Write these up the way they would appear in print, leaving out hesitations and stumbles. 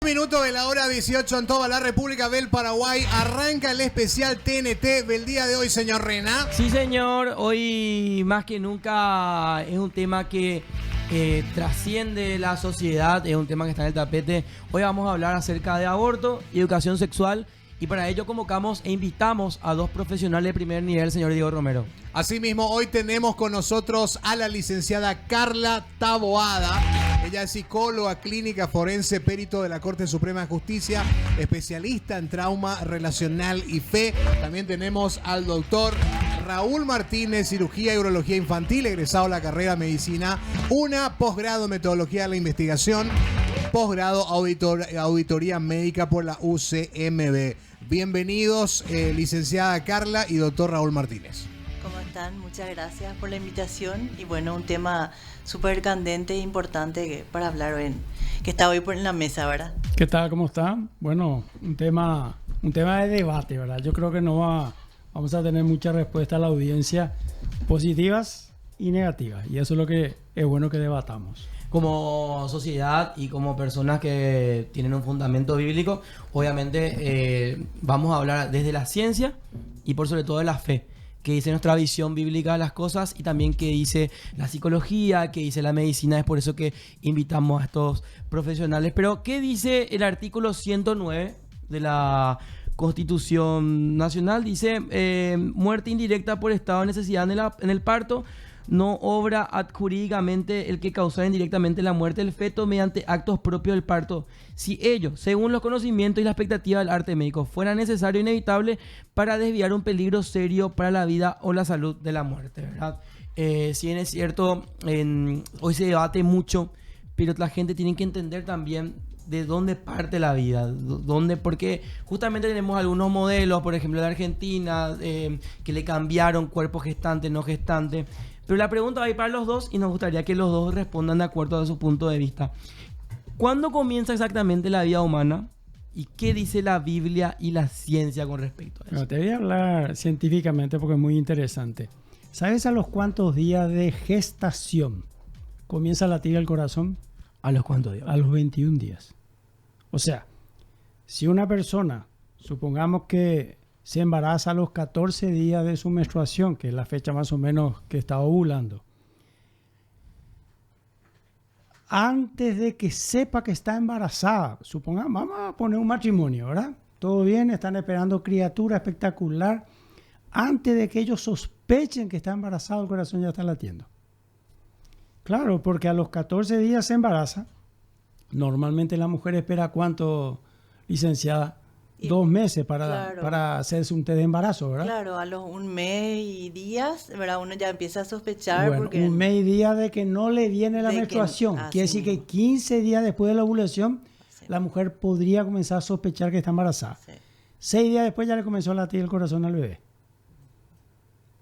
Minuto de la hora 18 en toda la República del Paraguay. Arranca el especial TNT del día de hoy, señor Rena. Sí, señor. Hoy más que nunca es un tema que trasciende la sociedad, es un tema que está en el tapete. Hoy vamos a hablar acerca de aborto y educación sexual. Y para ello convocamos e invitamos a dos profesionales de primer nivel, señor Diego Romero. Asimismo, hoy tenemos con nosotros a la licenciada Carla Taboada. Ella es psicóloga clínica forense, perito de la Corte Suprema de Justicia, especialista en trauma relacional y fe. También tenemos al doctor Raúl Martínez, cirugía y urología infantil, egresado de la carrera de medicina, una posgrado en metodología de la investigación, posgrado auditoría médica por la UCMB. Bienvenidos, licenciada Carla y doctor Raúl Martínez. ¿Cómo están? Muchas gracias por la invitación. Y bueno, un tema súper candente e importante para hablar hoy, que está hoy en la mesa, ¿verdad? ¿Qué tal? ¿Cómo están? Bueno, un tema de debate, ¿verdad? Yo creo que vamos a tener muchas respuestas a la audiencia, positivas y negativas. Y eso es lo que es bueno que debatamos. Como sociedad y como personas que tienen un fundamento bíblico, obviamente vamos a hablar desde la ciencia y por sobre todo de la fe, que dice nuestra visión bíblica de las cosas y también que dice la psicología, que dice la medicina. Es por eso que invitamos a estos profesionales. Pero, ¿qué dice el artículo 109 de la Constitución Nacional? Dice, muerte indirecta por estado de necesidad en el parto no obra adjurídicamente el que causara indirectamente la muerte del feto mediante actos propios del parto, si ello, según los conocimientos y la expectativa del arte médico, fuera necesario e inevitable para desviar un peligro serio para la vida o la salud de la muerte, ¿verdad? Si bien es cierto, hoy se debate mucho, pero la gente tiene que entender también de dónde parte la vida, porque justamente tenemos algunos modelos, por ejemplo de Argentina, que le cambiaron cuerpo gestante, no gestante. Pero la pregunta va a ir para los dos y nos gustaría que los dos respondan de acuerdo a su punto de vista. ¿Cuándo comienza exactamente la vida humana? ¿Y qué dice la Biblia y la ciencia con respecto a eso? Bueno, te voy a hablar científicamente porque es muy interesante. ¿Sabes a los cuántos días de gestación comienza a latir el corazón? ¿A los cuántos días? A los 21 días. O sea, si una persona, supongamos que se embaraza a los 14 días de su menstruación, que es la fecha más o menos que está ovulando, antes de que sepa que está embarazada, supongamos, vamos a poner un matrimonio, ¿verdad? Todo bien, están esperando criatura espectacular. Antes de que ellos sospechen que está embarazado, el corazón ya está latiendo. Claro, porque a los 14 días se embaraza. Normalmente la mujer espera ¿cuánto, licenciada? 2 meses para hacerse un test de embarazo, ¿verdad? Claro, a los 1 mes y días, ¿verdad? Uno ya empieza a sospechar. Bueno, porque 1 mes y días de que no le viene la menstruación. Quiere decir que 15 días después de la ovulación, la mujer podría comenzar a sospechar que está embarazada. Sí. 6 días después ya le comenzó a latir el corazón al bebé.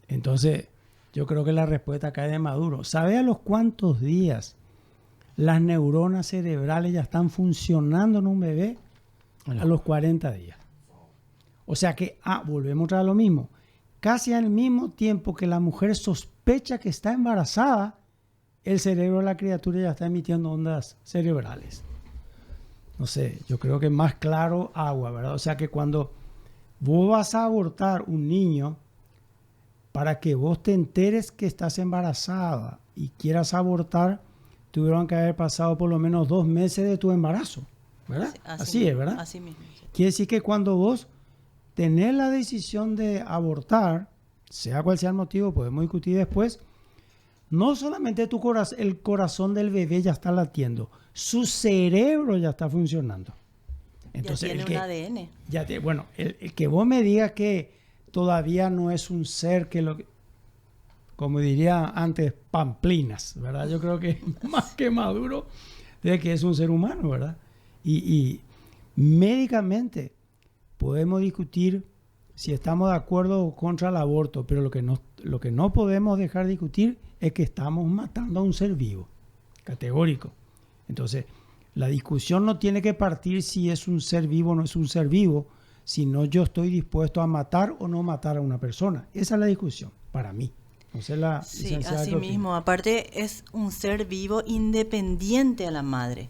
Entonces, yo creo que la respuesta cae de maduro. ¿Sabe a los cuántos días las neuronas cerebrales ya están funcionando en un bebé? A los 40 días. O sea que, volvemos a lo mismo. Casi al mismo tiempo que la mujer sospecha que está embarazada, el cerebro de la criatura ya está emitiendo ondas cerebrales. No sé, yo creo que más claro agua, ¿verdad? O sea que cuando vos vas a abortar un niño, para que vos te enteres que estás embarazada y quieras abortar, tuvieron que haber pasado por lo menos 2 meses de tu embarazo. ¿Verdad? Así es, ¿verdad? Así mismo. Sí. Quiere decir que cuando vos tenés la decisión de abortar, sea cual sea el motivo, podemos discutir después, no solamente el corazón del bebé ya está latiendo, su cerebro ya está funcionando. Entonces, ya tiene un ADN. El que vos me digas que todavía no es un ser que como diría antes, pamplinas, ¿verdad? Yo creo que más que maduro de que es un ser humano, ¿verdad? Y médicamente podemos discutir si estamos de acuerdo o contra el aborto, pero lo que no podemos dejar de discutir es que estamos matando a un ser vivo, categórico. Entonces, la discusión no tiene que partir si es un ser vivo o no es un ser vivo, sino yo estoy dispuesto a matar o no matar a una persona. Esa es la discusión, para mí. Sí, así mismo. Aparte, es un ser vivo independiente a la madre.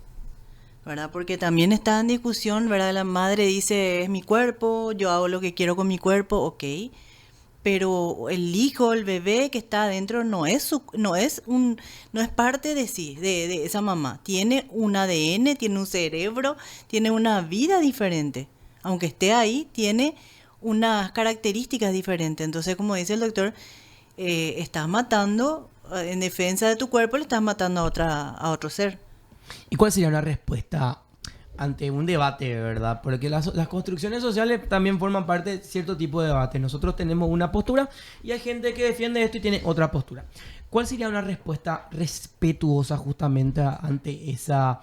¿verdad? Porque también está en discusión, ¿verdad? La madre dice, es mi cuerpo, yo hago lo que quiero con mi cuerpo, ok. Pero el hijo, el bebé que está adentro no es parte de sí, de esa mamá. Tiene un ADN, tiene un cerebro, tiene una vida diferente. Aunque esté ahí, tiene unas características diferentes. Entonces, como dice el doctor, estás matando, en defensa de tu cuerpo, le estás matando a otro ser. ¿Y cuál sería una respuesta ante un debate, verdad? Porque las construcciones sociales también forman parte de cierto tipo de debate. Nosotros tenemos una postura y hay gente que defiende esto y tiene otra postura. ¿Cuál sería una respuesta respetuosa justamente ante esa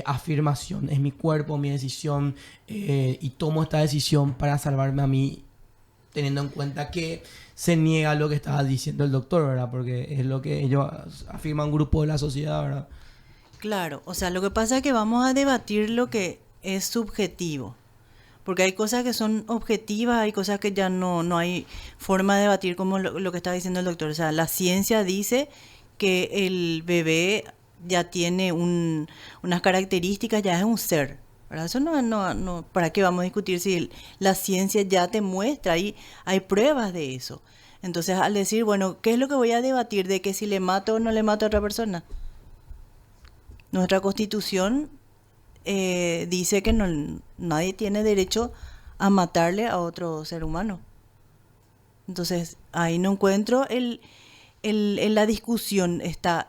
afirmación? Es mi cuerpo, mi decisión y tomo esta decisión para salvarme a mí, teniendo en cuenta que se niega lo que estaba diciendo el doctor, ¿verdad? Porque es lo que ellos afirman, un grupo de la sociedad, ¿verdad? Claro, o sea, lo que pasa es que vamos a debatir lo que es subjetivo, porque hay cosas que son objetivas, hay cosas que ya no hay forma de debatir como lo que está diciendo el doctor. O sea, la ciencia dice que el bebé ya tiene unas características, ya es un ser, ¿verdad? Eso no, ¿para qué vamos a discutir si la ciencia ya te muestra? Hay pruebas de eso. Entonces, al decir, bueno, ¿qué es lo que voy a debatir? ¿De que si le mato o no le mato a otra persona? Nuestra Constitución dice que nadie tiene derecho a matarle a otro ser humano. Entonces, ahí no encuentro la discusión.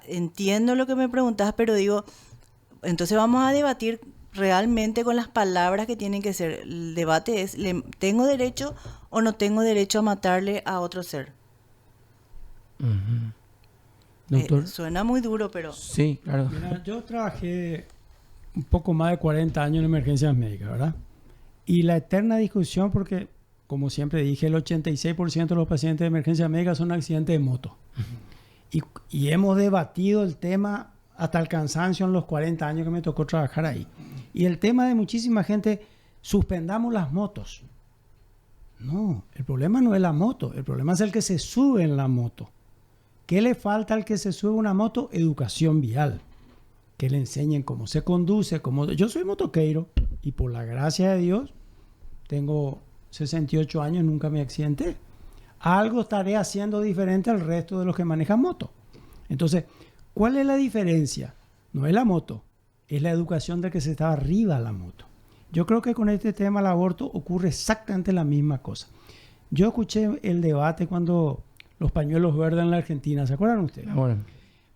Entiendo lo que me preguntas, pero digo, entonces vamos a debatir realmente con las palabras que tienen que ser. El debate es, ¿tengo derecho o no tengo derecho a matarle a otro ser? Uh-huh. Doctor. Suena muy duro, pero... Sí, claro. Mira, yo trabajé un poco más de 40 años en emergencias médicas, ¿verdad? Y la eterna discusión, porque, como siempre dije, el 86% de los pacientes de emergencias médicas son accidentes de moto. Y hemos debatido el tema hasta el cansancio en los 40 años que me tocó trabajar ahí. Y el tema de muchísima gente, suspendamos las motos. No, el problema no es la moto, el problema es el que se sube en la moto. ¿Qué le falta al que se sube una moto? Educación vial. Que le enseñen cómo se conduce. Yo soy motoqueiro y por la gracia de Dios tengo 68 años, nunca me accidenté. Algo estaré haciendo diferente al resto de los que manejan moto. Entonces, ¿cuál es la diferencia? No es la moto, es la educación de que se está arriba de la moto. Yo creo que con este tema del aborto ocurre exactamente la misma cosa. Yo escuché el debate cuando... los pañuelos verdes en la Argentina, ¿se acuerdan ustedes? Bueno.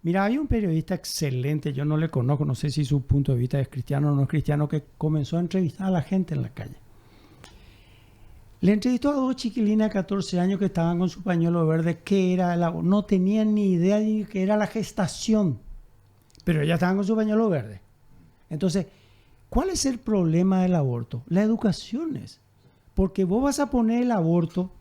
Mira, había un periodista excelente, yo no le conozco, no sé si su punto de vista es cristiano o no es cristiano, que comenzó a entrevistar a la gente en la calle. Le entrevistó a dos chiquilinas de 14 años que estaban con su pañuelo verde, qué era el aborto. No tenían ni idea de qué era la gestación, pero ellas estaban con su pañuelo verde. Entonces, ¿cuál es el problema del aborto? La educación es, porque vos vas a poner el aborto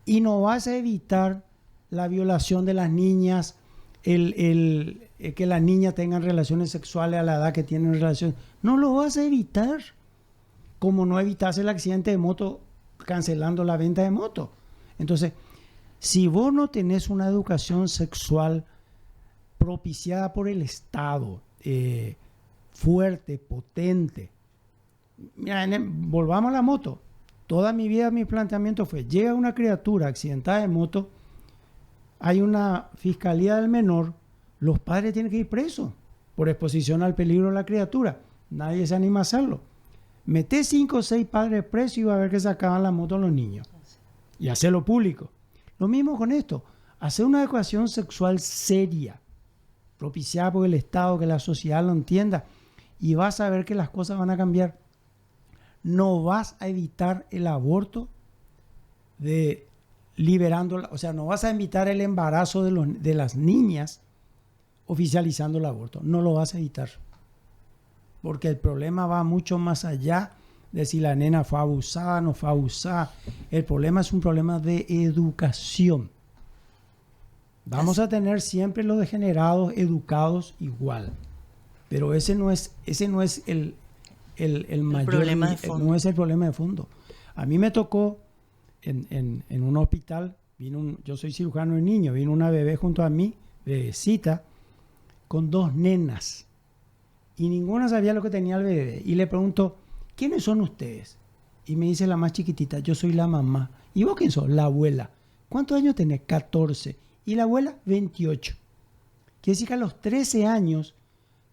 y no vas a evitar la violación de las niñas, que las niñas tengan relaciones sexuales a la edad que tienen relaciones. No lo vas a evitar. Como no evitas el accidente de moto cancelando la venta de moto. Entonces, si vos no tenés una educación sexual propiciada por el Estado, fuerte, potente. Mira, volvamos a la moto. Toda mi vida mi planteamiento fue, llega una criatura accidentada de moto, hay una fiscalía del menor, los padres tienen que ir presos por exposición al peligro de la criatura. Nadie se anima a hacerlo. Meté 5 o 6 padres presos y va a ver que sacaban la moto a los niños. Y hacerlo público. Lo mismo con esto. Hacer una educación sexual seria, propiciada por el Estado, que la sociedad lo entienda. Y vas a ver que las cosas van a cambiar. No vas a evitar el aborto liberando, o sea, no vas a evitar el embarazo de las niñas oficializando el aborto. No lo vas a evitar. Porque el problema va mucho más allá de si la nena fue abusada o no fue abusada. El problema es un problema de educación. Vamos a tener siempre los degenerados educados igual. Pero ese no es el mayor problema de fondo. No es el problema de fondo. A mí me tocó en un hospital, yo soy cirujano de niños, vino una bebé junto a mí, bebecita, con 2 nenas. y ninguna sabía lo que tenía el bebé. Y le pregunto, ¿quiénes son ustedes? Y me dice la más chiquitita, yo soy la mamá. ¿Y vos quién sos? La abuela. ¿Cuántos años tenés? 14. Y la abuela, 28. Quiere decir que a los 13 años,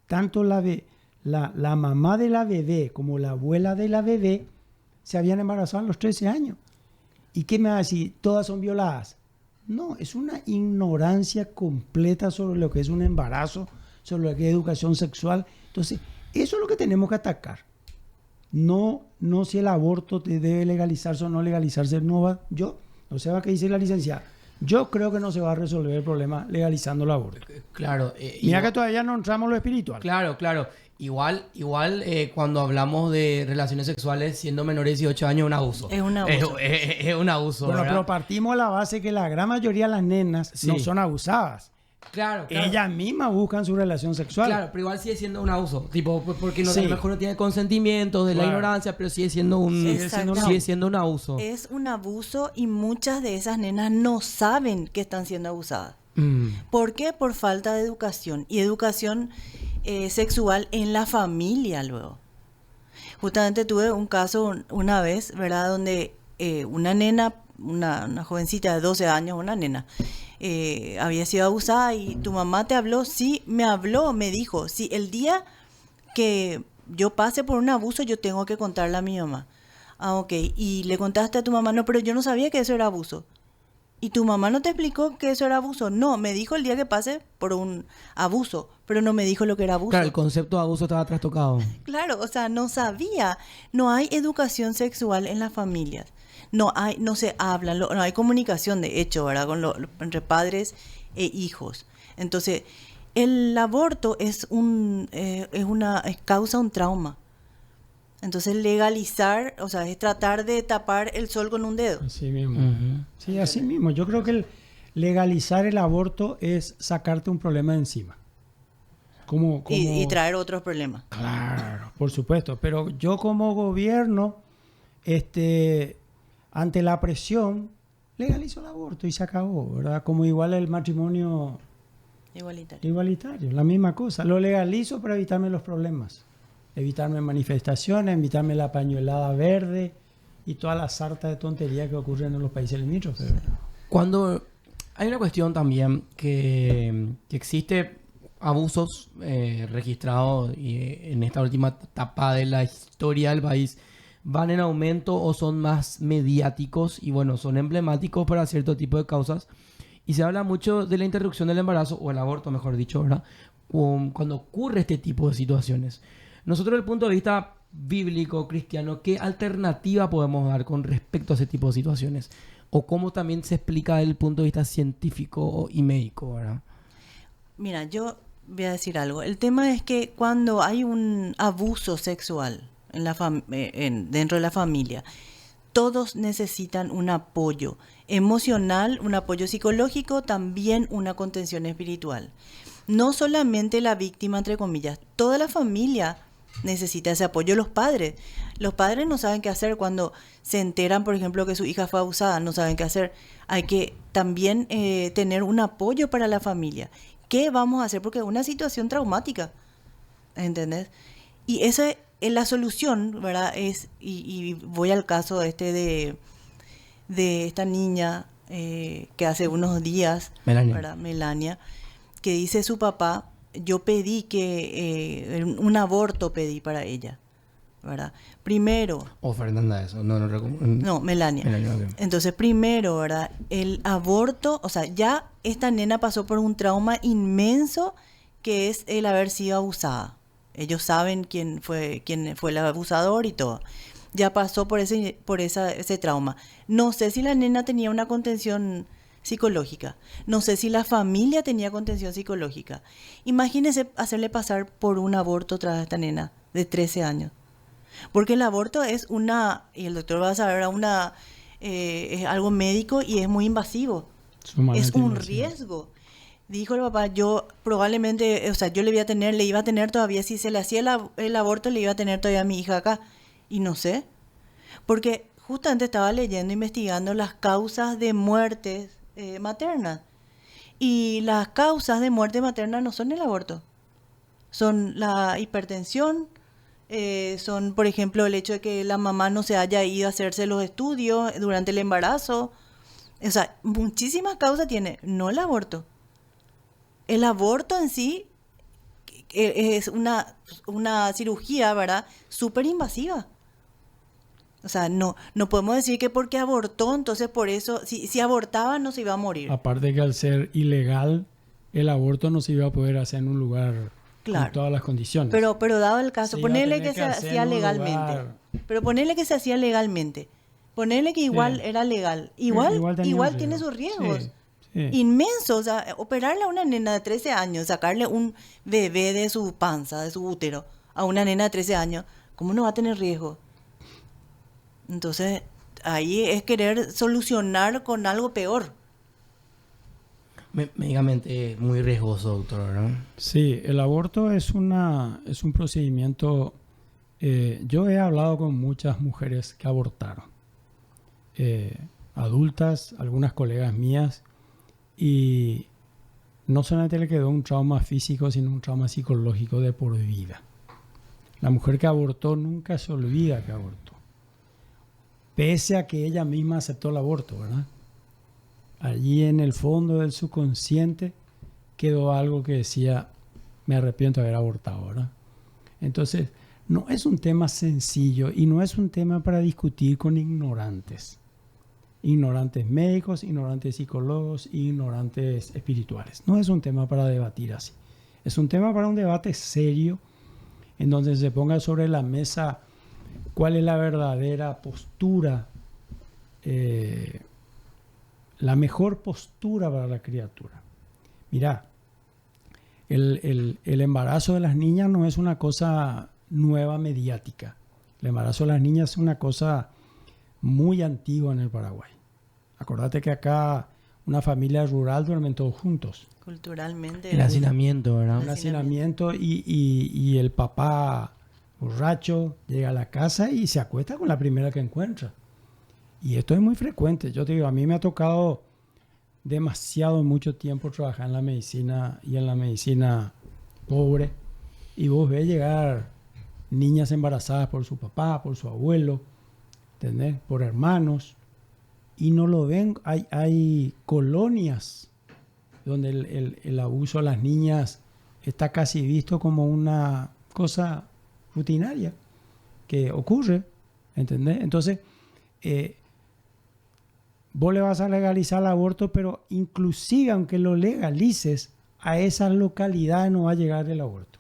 tanto la mamá de la bebé como la abuela de la bebé se habían embarazado a los 13 años. ¿Y qué me va a decir? ¿Todas son violadas? No, es una ignorancia completa sobre lo que es un embarazo, sobre lo que es educación sexual. Entonces, eso es lo que tenemos que atacar. No si el aborto debe legalizarse o no legalizarse. No sé qué dice la licenciada. Yo creo que no se va a resolver el problema legalizando el aborto. Claro. Mira que todavía no entramos en lo espiritual. Claro. Igual cuando hablamos de relaciones sexuales siendo menores de 18 años es un abuso. Es un abuso. Es un abuso, Bueno, ¿verdad? pero partimos de la base que la gran mayoría de las nenas Sí. no son abusadas. Claro. Ellas mismas buscan su relación sexual. Claro, pero igual sigue siendo un abuso. Tipo, porque no, Sí. a lo mejor no tiene consentimiento de la Claro. ignorancia, pero sigue siendo un abuso. Es un abuso y muchas de esas nenas no saben que están siendo abusadas. ¿Por qué? Por falta de educación. Y educación sexual en la familia luego. Justamente tuve un caso una vez, ¿verdad? Donde una nena, una jovencita de 12 años, una nena, había sido abusada y tu mamá te habló. Sí, me habló, me dijo, sí, el día que yo pase por un abuso yo tengo que contarle a mi mamá. Ah, ok. Y le contaste a tu mamá, no, pero yo no sabía que eso era abuso. ¿Y tu mamá no te explicó que eso era abuso? No, me dijo el día que pase por un abuso, pero no me dijo lo que era abuso. Claro, el concepto de abuso estaba trastocado. Claro, o sea, no sabía. No hay educación sexual en las familias. No se habla, no hay comunicación, de hecho, ¿verdad? Entre padres e hijos. Entonces, el aborto causa un trauma. Entonces, legalizar, o sea, es tratar de tapar el sol con un dedo. Así mismo. Sí, así mismo. Yo creo que legalizar el aborto es sacarte un problema de encima. Y traer otros problemas. Claro, por supuesto. Pero yo como gobierno, ante la presión, legalizo el aborto y se acabó, ¿verdad? Como igual el matrimonio igualitario, la misma cosa. Lo legalizo para evitarme los problemas. Evitarme manifestaciones, evitarme la pañuelada verde y toda la sarta de tonterías que ocurren en los países limítrofes. Cuando hay una cuestión también que existe abusos registrados y en esta última etapa de la historia del país van en aumento o son más mediáticos y bueno, son emblemáticos para cierto tipo de causas. Y se habla mucho de la interrupción del embarazo o el aborto, mejor dicho, ¿verdad? Cuando ocurre este tipo de situaciones. Nosotros, desde el punto de vista bíblico, cristiano, ¿qué alternativa podemos dar con respecto a ese tipo de situaciones? O cómo también se explica desde el punto de vista científico y médico, ¿verdad? Mira, yo voy a decir algo. El tema es que cuando hay un abuso sexual dentro de la familia, todos necesitan un apoyo emocional, un apoyo psicológico, también una contención espiritual. No solamente la víctima, entre comillas, toda la familia necesita ese apoyo. Los padres no saben qué hacer cuando se enteran, por ejemplo, que su hija fue abusada, no saben qué hacer. Hay que también tener un apoyo para la familia. ¿Qué vamos a hacer? Porque es una situación traumática, ¿entendés? Y esa es la solución, ¿verdad? Y voy al caso de esta niña que hace unos días, Melania, que dice su papá, yo pedí un aborto pedí para ella, ¿verdad? Primero... Fernanda, eso, No, Melania. Okay. Entonces, primero, ¿verdad? El aborto, o sea, ya esta nena pasó por un trauma inmenso que es el haber sido abusada. Ellos saben quién fue el abusador y todo. Ya pasó por ese trauma. No sé si la nena tenía una contención psicológica. No sé si la familia tenía contención psicológica. Imagínese hacerle pasar por un aborto tras esta nena de 13 años. Porque el aborto es y el doctor va a saber, es algo médico y es muy invasivo. Es un riesgo. Dijo el papá, yo probablemente, o sea, yo le iba a tener todavía, si se le hacía el aborto, le iba a tener todavía a mi hija acá. Y no sé. Porque justamente estaba leyendo, investigando las causas de muertes maternas. Y las causas de muerte materna no son el aborto. Son la hipertensión, son, por ejemplo, el hecho de que la mamá no se haya ido a hacerse los estudios durante el embarazo. O sea, muchísimas causas tiene, no el aborto. El aborto en sí es una cirugía, ¿verdad? Súper invasiva. O sea, no podemos decir que porque abortó, entonces por eso, si abortaba no se iba a morir. Aparte que al ser ilegal, el aborto no se iba a poder hacer en un lugar Claro. con todas las condiciones. Pero dado el caso, Se iba a ponerle tener que que se hacer hacía en un legalmente. lugar. Pero ponerle que se hacía legalmente. Ponerle que igual Sí. era legal. Igual tenía un tiene riesgo. sus riesgos. Sí, sí. Inmensos. O sea, operarle a una nena de 13 años, sacarle un bebé de su panza, de su útero, a una nena de 13 años, ¿cómo no va a tener riesgo? Entonces, ahí es querer solucionar con algo peor. Médicamente muy riesgoso, doctor, ¿no? Sí, el aborto es un procedimiento. Yo he hablado con muchas mujeres que abortaron, adultas, algunas colegas mías, y no solamente le quedó un trauma físico, sino un trauma psicológico de por vida. La mujer que abortó nunca se olvida que abortó, pese a que ella misma aceptó el aborto, ¿verdad? Allí en el fondo del subconsciente quedó algo que decía, me arrepiento de haber abortado, ¿verdad? Entonces, no es un tema sencillo y no es un tema para discutir con ignorantes. Ignorantes médicos, ignorantes psicólogos, ignorantes espirituales. No es un tema para debatir así. Es un tema para un debate serio en donde se ponga sobre la mesa cuál es la verdadera postura, la mejor postura para la criatura. Mira, el embarazo de las niñas no es una cosa nueva mediática. El embarazo de las niñas es una cosa muy antigua en el Paraguay. Acordate que acá una familia rural duermen todos juntos. Culturalmente. El hacinamiento, ¿verdad? Un hacinamiento y el papá borracho llega a la casa y se acuesta con la primera que encuentra. Y esto es muy frecuente. Yo te digo, a mí me ha tocado demasiado mucho tiempo trabajar en la medicina y en la medicina pobre. Y vos ves llegar niñas embarazadas por su papá, por su abuelo, ¿entendés? Por hermanos. Y no lo ven. Hay colonias donde el abuso a las niñas está casi visto como una cosa rutinaria que ocurre, ¿entendés? Entonces, vos le vas a legalizar el aborto, pero inclusive aunque lo legalices, a esas localidades no va a llegar el aborto.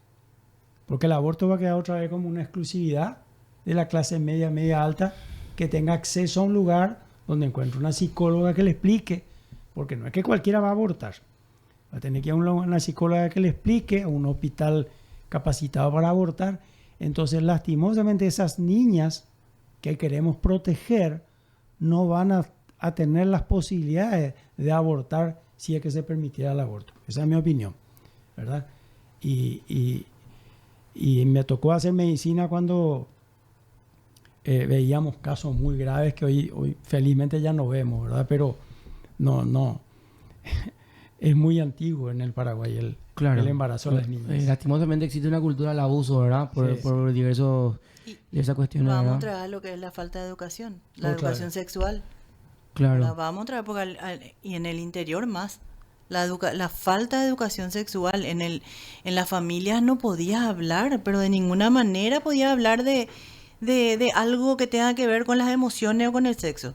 Porque el aborto va a quedar otra vez como una exclusividad de la clase media, media alta, que tenga acceso a un lugar donde encuentre una psicóloga que le explique, porque no es que cualquiera va a abortar. Va a tener que ir a una psicóloga que le explique, a un hospital capacitado para abortar. Entonces, lastimosamente, esas niñas que queremos proteger no van a tener las posibilidades de abortar si es que se permitiera el aborto. Esa es mi opinión, ¿verdad? Y me tocó hacer medicina cuando veíamos casos muy graves que hoy felizmente ya no vemos, ¿verdad? Pero no. Es muy antiguo en el Paraguay el embarazo de las niñas. Lastimosamente existe una cultura del abuso, ¿verdad? Por diversas cuestiones. Vamos ¿verdad? a traer lo que es la falta de educación, la Otra educación vez. sexual. Claro. La vamos a traer porque y en el interior más. La falta de educación sexual en las familias no podías hablar, pero de ninguna manera podías hablar de algo que tenga que ver con las emociones o con el sexo.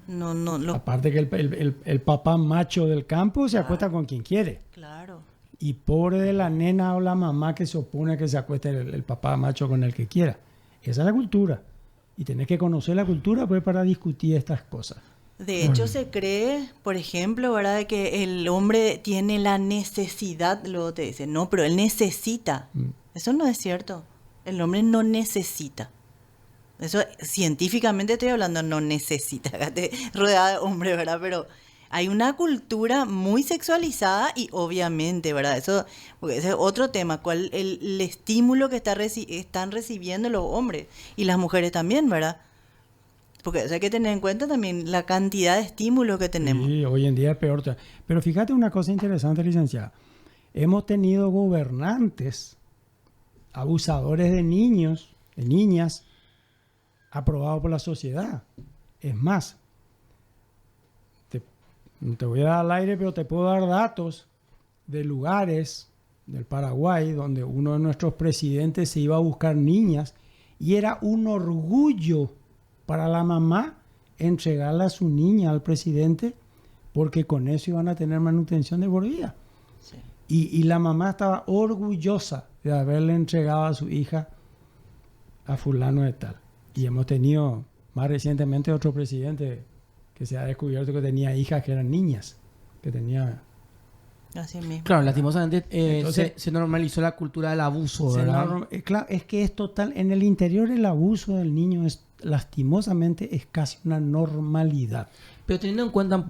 No, Aparte que el papá macho del campo se acuesta con quien quiere. Claro. Y pobre de la nena o la mamá que se opone a que se acueste el papá macho con el que quiera. Esa es la cultura. Y tenés que conocer la cultura pues para discutir estas cosas. De hecho, se cree, por ejemplo, ¿verdad?, de que el hombre tiene la necesidad, luego te dicen, no, pero él necesita. Eso no es cierto. El hombre no necesita. Eso científicamente estoy hablando, no necesita. Fíjate, rodeada de hombres, ¿verdad? Pero hay una cultura muy sexualizada y obviamente, ¿verdad? Eso, porque ese es otro tema, cuál el estímulo que están recibiendo los hombres y las mujeres también, ¿verdad? Porque eso hay que tener en cuenta también la cantidad de estímulos que tenemos. Sí, hoy en día es peor. Pero fíjate una cosa interesante, licenciada. hemos tenido gobernantes abusadores de niños, de niñas, aprobados por la sociedad. Es más, no te voy a dar al aire, pero te puedo dar datos de lugares del Paraguay donde uno de nuestros presidentes se iba a buscar niñas y era un orgullo para la mamá entregarle a su niña al presidente porque con eso iban a tener manutención de por vida. Sí. Y la mamá estaba orgullosa de haberle entregado a su hija a fulano de tal. Y hemos tenido más recientemente otro presidente que se ha descubierto que tenía hijas que eran niñas, que tenía... Así mismo. Claro, lastimosamente Entonces, se normalizó la cultura del abuso, ¿verdad? Claro, es que es total, en el interior el abuso del niño es lastimosamente es casi una normalidad. Pero teniendo en cuenta,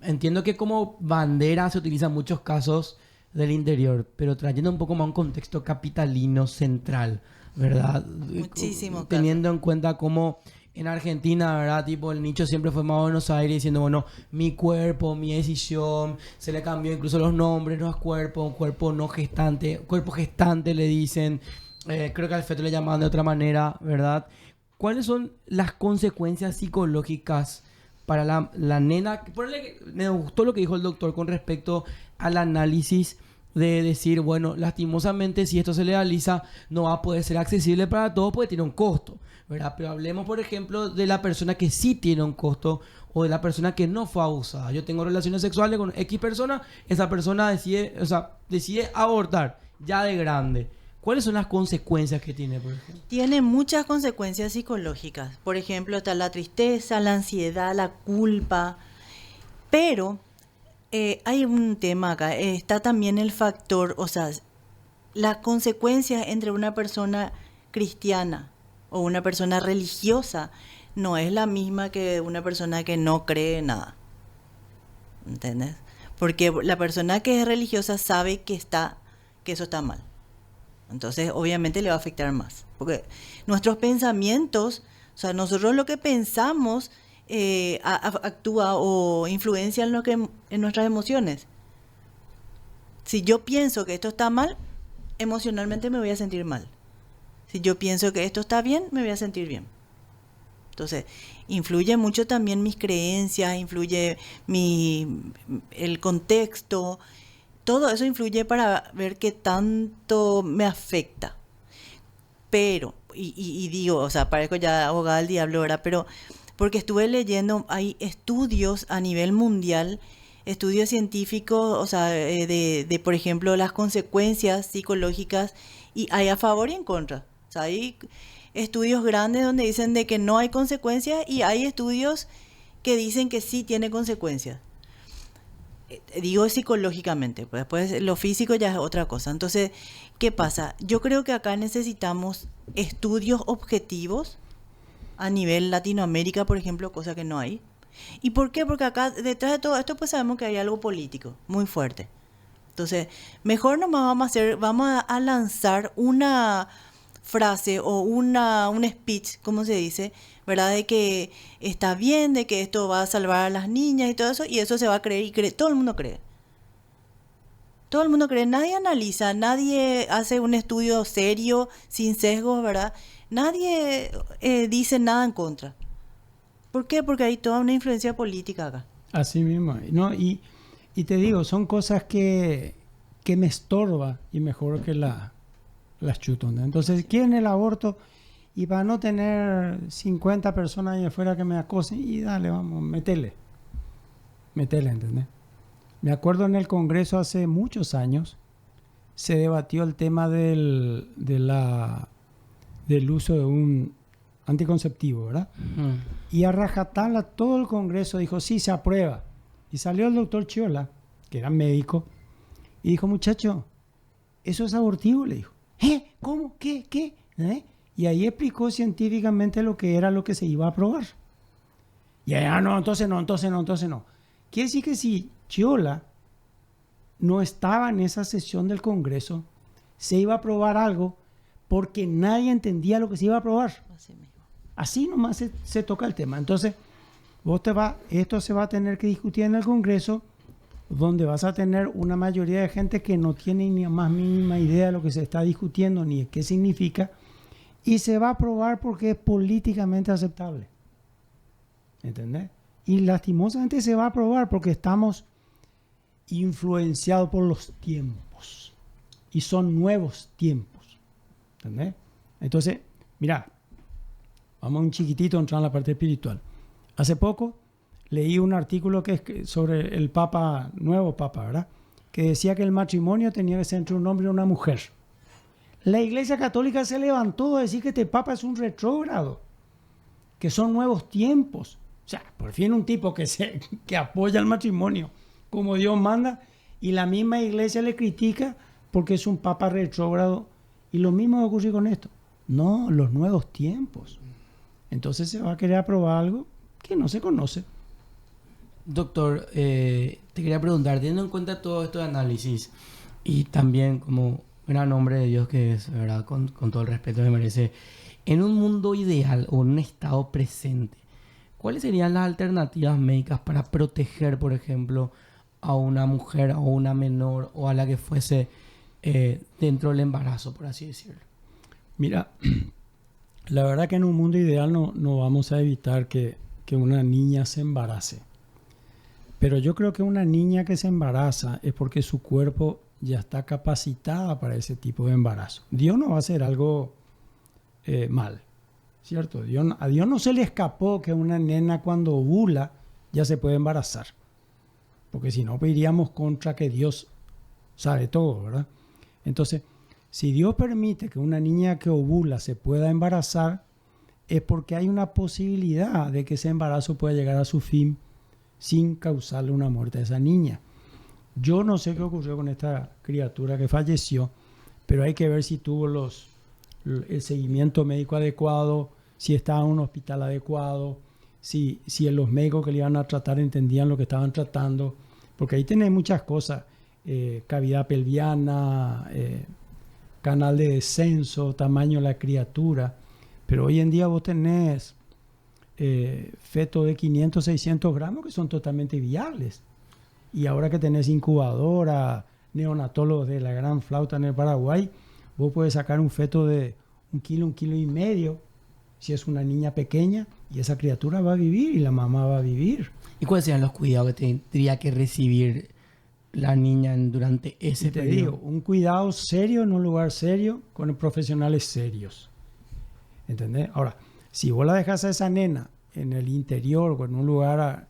entiendo que como bandera se utiliza en muchos casos del interior, pero trayendo un poco más un contexto capitalino central, ¿verdad? Muchísimo. Teniendo en cuenta cómo en Argentina, ¿verdad? Tipo, el nicho siempre fue más Buenos Aires diciendo, bueno, mi cuerpo, mi decisión, se le cambió incluso los nombres, no es cuerpo, cuerpo no gestante, cuerpo gestante le dicen, creo que al feto le llamaban de otra manera, ¿verdad? ¿Cuáles son las consecuencias psicológicas para la nena? Me gustó lo que dijo el doctor con respecto al análisis de decir, bueno, lastimosamente si esto se legaliza no va a poder ser accesible para todos porque tiene un costo, ¿verdad? Pero hablemos, por ejemplo, de la persona que sí tiene un costo o de la persona que no fue abusada. Yo tengo relaciones sexuales con X persona, esa persona decide abortar ya de grande. ¿Cuáles son las consecuencias que tiene, por ejemplo? Tiene muchas consecuencias psicológicas. Por ejemplo, está la tristeza, la ansiedad, la culpa. Pero hay un tema acá. Está también el factor, o sea, las consecuencias entre una persona cristiana o una persona religiosa no es la misma que una persona que no cree en nada. ¿Entiendes? Porque la persona que es religiosa sabe que eso está mal. Entonces, obviamente le va a afectar más. Porque nuestros pensamientos, o sea, nosotros lo que pensamos actúa o influencia en nuestras emociones. Si yo pienso que esto está mal, emocionalmente me voy a sentir mal. Si yo pienso que esto está bien, me voy a sentir bien. Entonces, influye mucho también mis creencias, influye el contexto. Todo eso influye para ver qué tanto me afecta. Pero, y digo, o sea, parezco ya abogada del diablo, ¿verdad? Pero porque estuve leyendo, hay estudios a nivel mundial, estudios científicos, o sea, de por ejemplo, las consecuencias psicológicas, y hay a favor y en contra. O sea, hay estudios grandes donde dicen de que no hay consecuencias y hay estudios que dicen que sí tiene consecuencias. Digo psicológicamente, pues después lo físico ya es otra cosa. Entonces, ¿qué pasa? Yo creo que acá necesitamos estudios objetivos a nivel Latinoamérica, por ejemplo, cosa que no hay. ¿Y por qué? Porque acá detrás de todo esto pues sabemos que hay algo político muy fuerte. Entonces, mejor nomás vamos a lanzar una frase o un speech, ¿cómo se dice? ¿Verdad? De que está bien, de que esto va a salvar a las niñas y todo eso, y eso se va a creer y todo el mundo cree. Todo el mundo cree, nadie analiza, nadie hace un estudio serio, sin sesgos, ¿verdad? Nadie dice nada en contra. ¿Por qué? Porque hay toda una influencia política acá. Así mismo, ¿no? Y te digo, son cosas que me estorba y mejor que las chuto, ¿no? Entonces, quieren el aborto y para no tener 50 personas ahí afuera que me acosen, y dale, vamos, metele, ¿entendés? Me acuerdo en el Congreso hace muchos años se debatió el tema del uso de un anticonceptivo, ¿verdad? Uh-huh. Y a rajatabla todo el Congreso dijo, sí, se aprueba. Y salió el doctor Chiola, que era médico, y dijo, muchacho, eso es abortivo, le dijo. ¿Cómo? ¿Qué? Y ahí explicó científicamente lo que se iba a aprobar. Y allá, no. Quiere decir que si Chiola no estaba en esa sesión del Congreso, se iba a aprobar algo porque nadie entendía lo que se iba a aprobar. Así nomás se toca el tema. Entonces, esto se va a tener que discutir en el Congreso donde vas a tener una mayoría de gente que no tiene ni más mínima idea de lo que se está discutiendo ni de qué significa, y se va a aprobar porque es políticamente aceptable. ¿Entendés? Y lastimosamente se va a aprobar porque estamos influenciados por los tiempos. Y son nuevos tiempos. ¿Entendés? Entonces, mira, vamos un chiquitito a entrar en la parte espiritual. Hace poco leí un artículo que es sobre el Papa, nuevo Papa, ¿verdad? Que decía que el matrimonio tenía que ser entre un hombre y una mujer. La Iglesia Católica se levantó a decir que este Papa es un retrógrado, que son nuevos tiempos. O sea, por fin un tipo que apoya el matrimonio como Dios manda, y la misma Iglesia le critica porque es un Papa retrógrado. Y lo mismo va a ocurrir con esto. No, los nuevos tiempos. Entonces se va a querer aprobar algo que no se conoce. Doctor, te quería preguntar, teniendo en cuenta todo esto de análisis y también como gran hombre de Dios que es, ¿verdad? Con todo el respeto que merece, en un mundo ideal o en un estado presente, ¿cuáles serían las alternativas médicas para proteger, por ejemplo, a una mujer o una menor o a la que fuese dentro del embarazo, por así decirlo? Mira, la verdad que en un mundo ideal no vamos a evitar que una niña se embarace. Pero yo creo que una niña que se embaraza es porque su cuerpo ya está capacitada para ese tipo de embarazo. Dios no va a hacer algo mal, ¿cierto? A Dios no se le escapó que una nena cuando ovula ya se puede embarazar. Porque si no, pues iríamos contra que Dios sabe todo, ¿verdad? Entonces, si Dios permite que una niña que ovula se pueda embarazar, es porque hay una posibilidad de que ese embarazo pueda llegar a su fin sin causarle una muerte a esa niña. Yo no sé qué ocurrió con esta criatura que falleció, pero hay que ver si tuvo el seguimiento médico adecuado, si estaba en un hospital adecuado, si los médicos que le iban a tratar entendían lo que estaban tratando, porque ahí tenés muchas cosas, cavidad pelviana, canal de descenso, tamaño de la criatura, pero hoy en día vos tenés fetos de 500, 600 gramos que son totalmente viables. Y ahora que tenés incubadora, neonatólogos de la gran flauta en el Paraguay, vos puedes sacar un feto de 1 kilo y medio, si es una niña pequeña, y esa criatura va a vivir y la mamá va a vivir. ¿Y cuáles serían los cuidados que tendría que recibir la niña durante ese te periodo? digo, un cuidado serio en un lugar serio con profesionales serios. ¿Entendés? Ahora, si vos la dejas a esa nena en el interior o en un lugar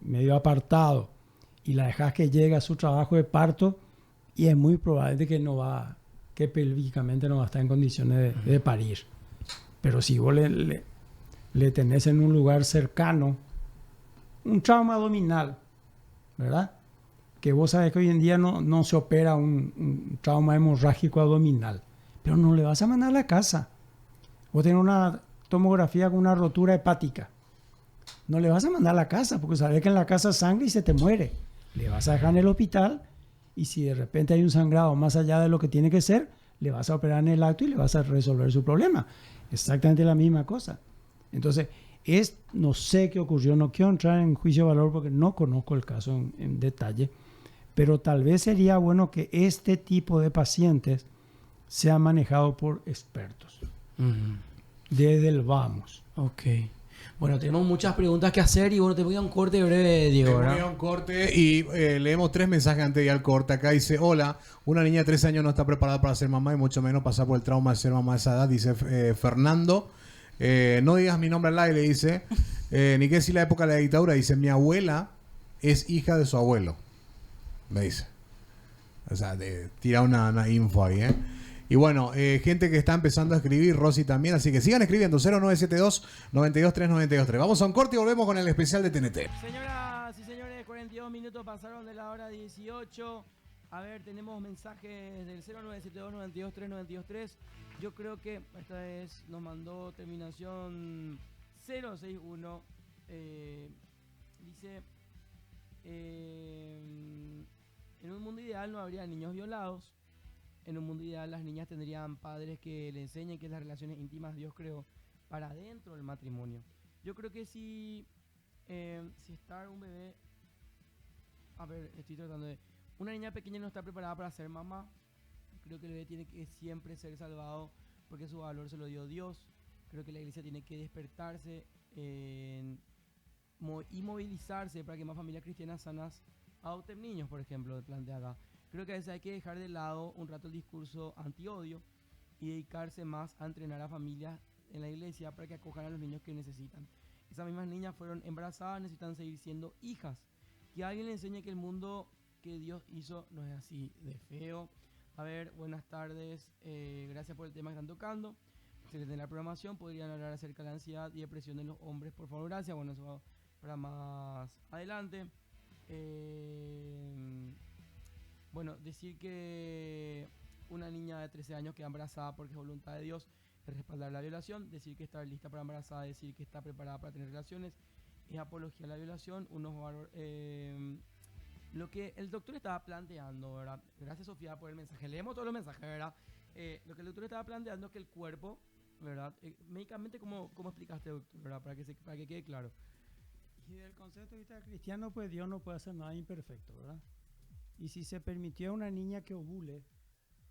medio apartado y la dejas que llegue a su trabajo de parto, y es muy probable que pélvicamente no va a estar en condiciones de parir. Pero si vos le tenés en un lugar cercano, un trauma abdominal, ¿verdad? Que vos sabés que hoy en día no se opera un trauma hemorrágico abdominal, pero no le vas a mandar a la casa. Vos tenés una tomografía con una rotura hepática, no le vas a mandar a la casa porque sabés que en la casa sangre y se te muere. Le vas a dejar en el hospital, y si de repente hay un sangrado más allá de lo que tiene que ser, le vas a operar en el acto y le vas a resolver su problema. Exactamente la misma cosa. Entonces, no sé qué ocurrió, no quiero entrar en juicio de valor porque no conozco el caso en detalle, pero tal vez sería bueno que este tipo de pacientes sea manejado por expertos. Desde el vamos. Ok. Bueno, tenemos muchas preguntas que hacer y bueno, te voy a un corte breve, Diego. Te voy a un corte y leemos 3 mensajes antes de ir al corte. Acá dice: hola, una niña de 3 años no está preparada para ser mamá y mucho menos pasar por el trauma de ser mamá a esa edad, dice Fernando. No digas mi nombre al aire, dice. Ni que decir la época de la dictadura, dice: mi abuela es hija de su abuelo, me dice. O sea, tira una info ahí, ¿eh? Y bueno, gente que está empezando a escribir, Rosy también, así que sigan escribiendo 0972-923923. Vamos a un corte y volvemos con el especial de TNT. Señoras y señores, 42 minutos pasaron de la hora 18. A ver, tenemos mensajes del 0972-923923. Yo creo que esta vez nos mandó terminación 061. Dice, en un mundo ideal no habría niños violados. En un mundo ideal las niñas tendrían padres que le enseñen que las relaciones íntimas Dios creó para dentro del matrimonio. Yo creo que si estar un bebé A ver, estoy tratando de... Una niña pequeña no está preparada para ser mamá. Creo que el bebé tiene que siempre ser salvado porque su valor se lo dio Dios. Creo que la iglesia tiene que despertarse y movilizarse para que más familias cristianas sanas adopten niños, por ejemplo, plantea acá. Creo que a veces hay que dejar de lado un rato el discurso anti-odio y dedicarse más a entrenar a familias en la iglesia para que acojan a los niños que necesitan. Esas mismas niñas fueron embarazadas, necesitan seguir siendo hijas. Que alguien le enseñe que el mundo que Dios hizo no es así de feo. A ver, buenas tardes, gracias por el tema que están tocando. Excelente la programación, podrían hablar acerca de la ansiedad y depresión de los hombres, por favor, gracias. Bueno, eso va para más adelante. Bueno, decir que una niña de 13 años queda embarazada porque es voluntad de Dios es respaldar la violación. Decir que está lista para embarazada, decir que está preparada para tener relaciones es apología a la violación. Lo que el doctor estaba planteando, ¿verdad? Gracias, Sofía, por el mensaje. Leemos todos los mensajes, ¿verdad? Lo que el doctor estaba planteando es que el cuerpo, ¿verdad? Médicamente, ¿cómo explicaste, doctor? ¿Verdad? Para que quede claro. Y del concepto de vista cristiano, pues Dios no puede hacer nada imperfecto, ¿verdad? Y si se permitió a una niña que ovule,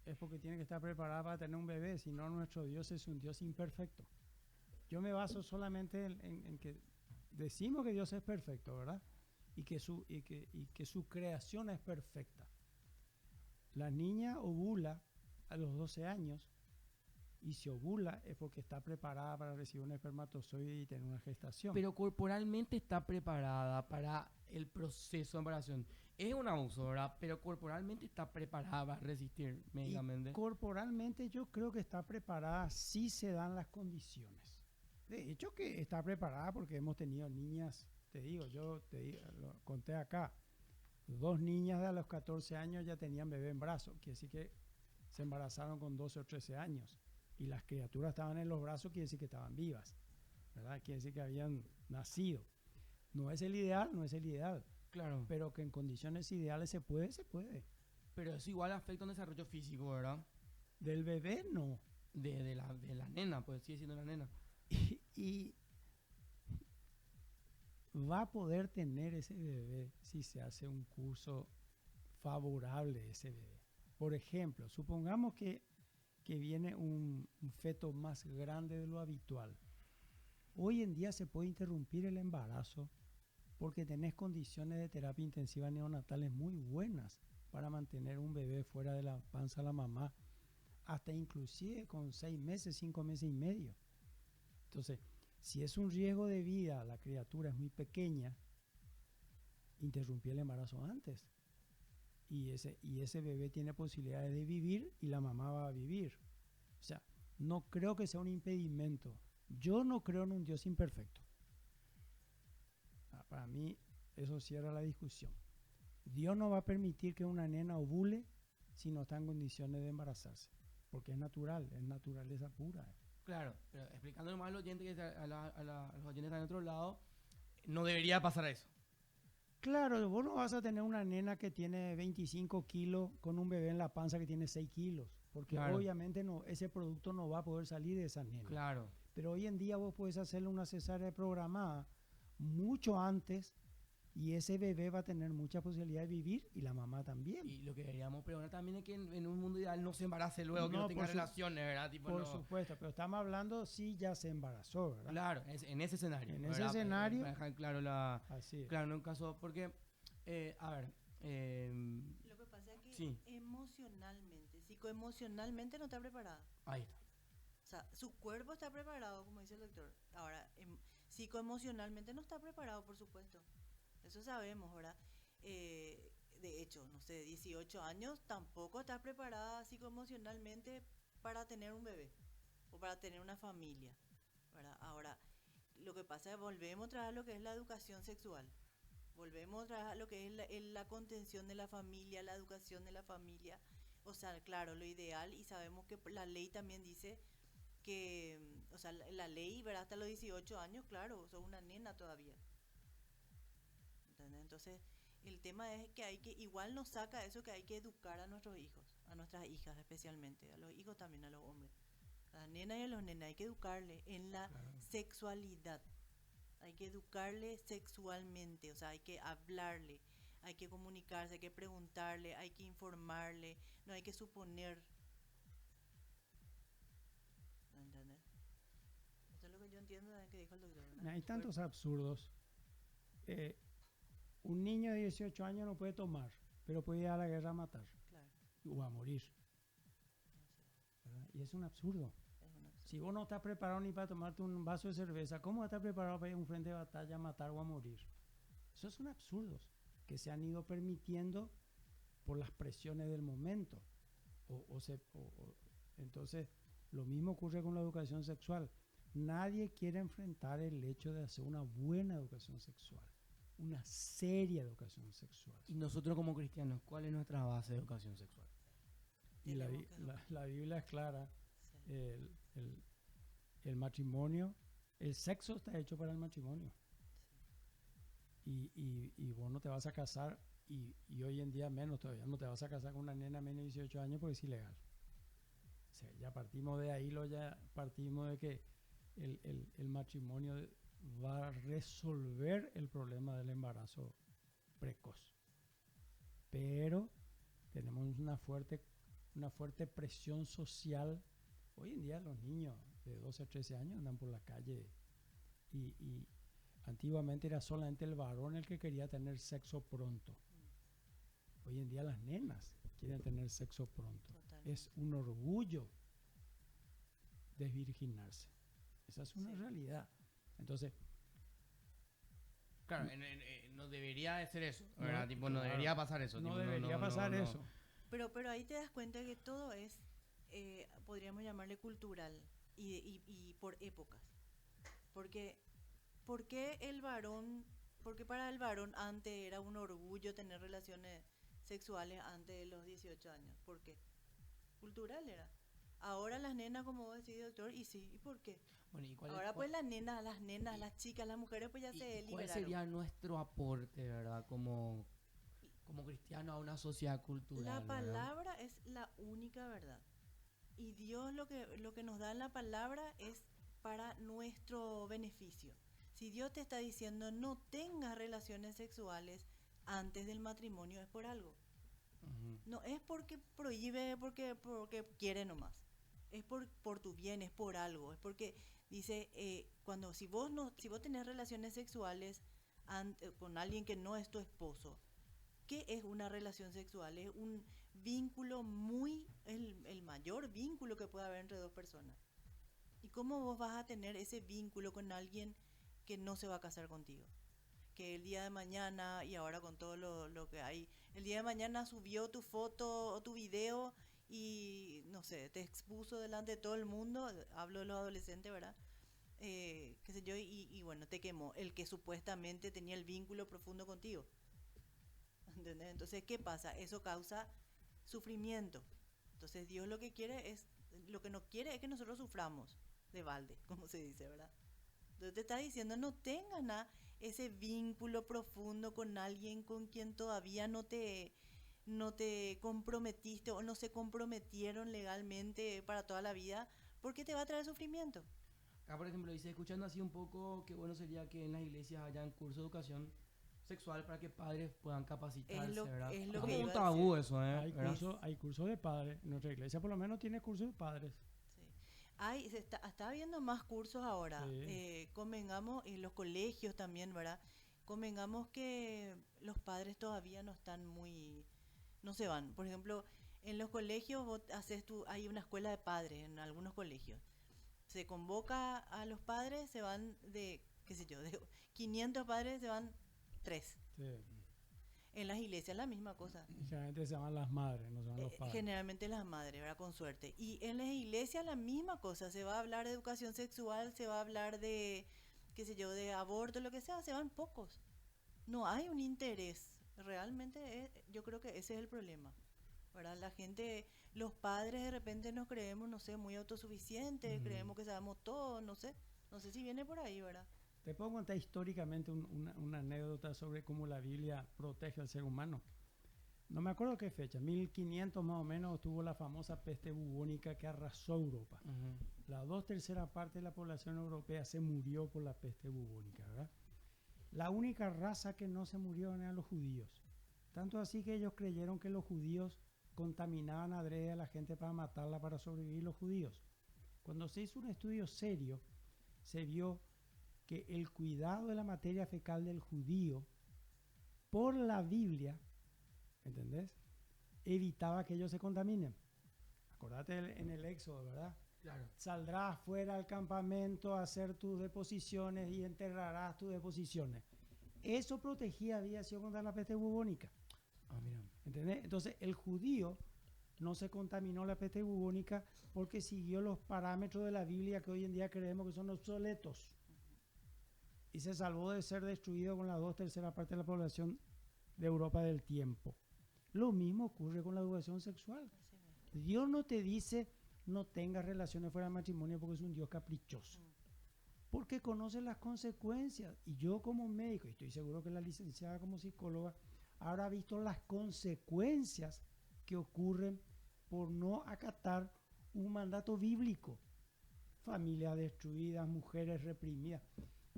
es porque tiene que estar preparada para tener un bebé, si no, nuestro Dios es un Dios imperfecto. Yo me baso solamente en que decimos que Dios es perfecto, ¿verdad? Y que su creación es perfecta. La niña ovula a los 12 años, y si ovula es porque está preparada para recibir un espermatozoide y tener una gestación. Pero corporalmente está preparada para el proceso de embarazo. Es un abuso, ¿verdad? Pero corporalmente está preparada para resistir médicamente. Y corporalmente yo creo que está preparada si se dan las condiciones. De hecho que está preparada porque hemos tenido niñas, lo conté acá, 2 niñas de a los 14 años ya tenían bebé en brazos, quiere decir que se embarazaron con 12 o 13 años. Y las criaturas estaban en los brazos, quiere decir que estaban vivas, ¿verdad? Quiere decir que habían nacido. No es el ideal, Claro. pero que en condiciones ideales se puede. Pero eso igual afecta un desarrollo físico, ¿verdad? Del bebé no. De la nena, pues sigue siendo la nena. Y va a poder tener ese bebé si se hace un curso favorable de ese bebé. Por ejemplo, supongamos que viene un feto más grande de lo habitual. Hoy en día se puede interrumpir el embarazo porque tenés condiciones de terapia intensiva neonatales muy buenas para mantener un bebé fuera de la panza de la mamá, hasta inclusive con 6 meses, 5 meses y medio. Entonces, si es un riesgo de vida, la criatura es muy pequeña, interrumpí el embarazo antes. Y ese bebé tiene posibilidades de vivir y la mamá va a vivir. O sea, no creo que sea un impedimento. Yo no creo en un Dios imperfecto. Para mí eso cierra la discusión. Dios no va a permitir que una nena ovule si no está en condiciones de embarazarse, porque es natural, es naturaleza pura. Claro, pero explicándole más a los oyentes que a los oyentes que están en otro lado, no debería pasar eso. Claro, vos no vas a tener una nena que tiene 25 kilos con un bebé en la panza que tiene 6 kilos, porque claro, obviamente ese producto no va a poder salir de esa nena. Claro. Pero hoy en día vos podés hacerle una cesárea programada mucho antes y ese bebé va a tener mucha posibilidad de vivir y la mamá también. Y lo que deberíamos preguntar también es que en un mundo ideal no se embarace luego, que no tenga relaciones, ¿verdad? Tipo, por supuesto, pero estamos hablando si ya se embarazó, ¿verdad? Claro, en ese escenario. En ese escenario. Para dejar claro así es. Claro, en un caso, porque, a ver. Lo que pasa es que sí, emocionalmente, psicoemocionalmente no está preparada. Ahí está. O sea, su cuerpo está preparado, como dice el doctor. Ahora, psicoemocionalmente no está preparado, por supuesto. Eso sabemos, ¿verdad? De hecho, no sé, 18 años tampoco está preparada psicoemocionalmente para tener un bebé o para tener una familia, ¿verdad? Ahora, lo que pasa es que volvemos a traer lo que es la educación sexual. Volvemos a traer lo que es la contención de la familia, la educación de la familia. O sea, claro, lo ideal, y sabemos que la ley también dice que, o sea, la ley, ¿verdad? Hasta los 18 años, claro, sos una nena todavía. ¿Entendés? Entonces, el tema es que igual nos saca eso, que hay que educar a nuestros hijos, a nuestras hijas especialmente, a los hijos también, a los hombres. A las nenas y a los nenes hay que educarle en la sexualidad. Hay que educarle sexualmente, o sea, hay que hablarle, hay que comunicarse, hay que preguntarle, hay que informarle, no hay que suponer. ¿No entiendes? Eso es lo que yo entiendo de que dijo el doctor, ¿verdad? Hay tantos absurdos. Un niño de 18 años no puede tomar, pero puede ir a la guerra a matar Claro, o a morir. no sé, ¿Verdad? Y es un absurdo. es un absurdo. Si vos no estás preparado ni para tomarte un vaso de cerveza, ¿cómo estás preparado para ir a un frente de batalla a matar o a morir? Esos son absurdos que se han ido permitiendo por las presiones del momento. Entonces, lo mismo ocurre con la educación sexual. Nadie quiere enfrentar el hecho de hacer una buena educación sexual, una seria educación sexual. Y nosotros como cristianos, ¿cuál es nuestra base de educación sexual? Y la Biblia es clara. Sí. El matrimonio, el sexo está hecho para el matrimonio. Y vos no te vas a casar, y hoy en día menos todavía, no te vas a casar con una nena menos de 18 años porque es ilegal. O sea, ya partimos de ahí, ya partimos de que el matrimonio va a resolver el problema del embarazo precoz. Pero tenemos una fuerte presión social. Hoy en día los niños de 12 a 13 años andan por la calle y antiguamente era solamente el varón el que quería tener sexo pronto. Hoy en día las nenas quieren tener sexo pronto. Totalmente. Es un orgullo desvirginarse. Esa es una realidad. Entonces, Claro, no debería de ser eso, ¿verdad? No, Tipo, no claro. debería pasar eso. no tipo, debería pasar no. eso. Pero ahí te das cuenta que todo es, podríamos llamarle cultural y por épocas. Porque porque para el varón antes era un orgullo tener relaciones sexuales antes de los 18 años. ¿Por qué? Cultural era. Ahora las nenas, como vos decís, doctor, y sí, ¿y por qué? Bueno, ¿y cuál Ahora pues las nenas, las chicas, las mujeres pues ya se ¿cuál liberaron. sería nuestro aporte, verdad, como cristiano a una sociedad cultural? La ¿verdad? palabra es la única verdad. Y Dios lo que nos da en la palabra es para nuestro beneficio. Si Dios te está diciendo no tengas relaciones sexuales antes del matrimonio, es por algo. Ujú. No es porque prohíbe, porque quiere nomás. Es por tu bien, es por algo. Es porque dice, si vos tenés relaciones sexuales con alguien que no es tu esposo, ¿qué es una relación sexual? Es un vínculo el mayor vínculo que puede haber entre dos personas. ¿Y cómo vos vas a tener ese vínculo con alguien que no se va a casar contigo? Que el día de mañana, y ahora con todo lo que hay, el día de mañana subió tu foto o tu video y, no sé, te expuso delante de todo el mundo, hablo de los adolescentes, ¿verdad? Qué sé yo, y bueno, te quemó el que supuestamente tenía el vínculo profundo contigo. ¿Entendés? Entonces, ¿qué pasa? Eso causa sufrimiento. Entonces, Dios lo que no quiere es que nosotros suframos de balde, como se dice, ¿verdad? Entonces te está diciendo, no tengas ese vínculo profundo con alguien con quien todavía no te comprometiste o no se comprometieron legalmente para toda la vida, porque te va a traer sufrimiento. Acá, por ejemplo, dice, escuchando así un poco, qué bueno sería que en las iglesias hayan cursos de educación sexual para que padres puedan capacitarse, ¿verdad? Es lo Es que como iba un a tabú decir. eso, ¿eh? ¿Verdad? Hay cursos de padres. Nuestra iglesia por lo menos tiene cursos de padres. Sí. Está habiendo más cursos ahora. Sí. Convengamos, en los colegios también, ¿verdad? Convengamos que los padres todavía no están no se van. Por ejemplo, en los colegios hay una escuela de padres en algunos colegios. Se convoca a los padres, se van de 500 padres se van 3. Sí. En las iglesias la misma cosa. Generalmente se llaman las madres, no se llaman los padres. Generalmente las madres, ¿verdad? Con suerte. Y en las iglesias la misma cosa. Se va a hablar de educación sexual, se va a hablar de, de aborto, lo que sea. Se van pocos. No hay un interés. Realmente yo creo que ese es el problema. ¿Verdad? La gente, los padres de repente nos creemos, no sé, muy autosuficientes, creemos que sabemos todo, no sé. No sé si viene por ahí, ¿verdad? Te puedo contar históricamente una anécdota sobre cómo la Biblia protege al ser humano. No me acuerdo qué fecha, 1500 más o menos tuvo la famosa peste bubónica que arrasó Europa. Ujú. La 2/3 parte de la población europea se murió por la peste bubónica, ¿verdad? La única raza que no se murió eran los judíos. Tanto así que ellos creyeron que los judíos contaminaban adrede a la gente para matarla, para sobrevivir los judíos. Cuando se hizo un estudio serio, se vio que el cuidado de la materia fecal del judío por la Biblia, ¿entendés?, evitaba que ellos se contaminen. Acordate en el Éxodo, ¿verdad? Claro. Saldrás fuera al campamento a hacer tus deposiciones y enterrarás tus deposiciones. Eso protegía, había sido contra la peste bubónica. Ah, mira. ¿Entendés? Entonces el judío no se contaminó la peste bubónica porque siguió los parámetros de la Biblia que hoy en día creemos que son obsoletos. Y se salvó de ser destruido con la 2/3 parte de la población de Europa del tiempo. Lo mismo ocurre con la educación sexual. Dios no te dice no tengas relaciones fuera del matrimonio porque es un Dios caprichoso. Porque conoce las consecuencias. Y yo como médico, y estoy seguro que la licenciada como psicóloga, habrá visto las consecuencias que ocurren por no acatar un mandato bíblico. Familias destruidas, mujeres reprimidas.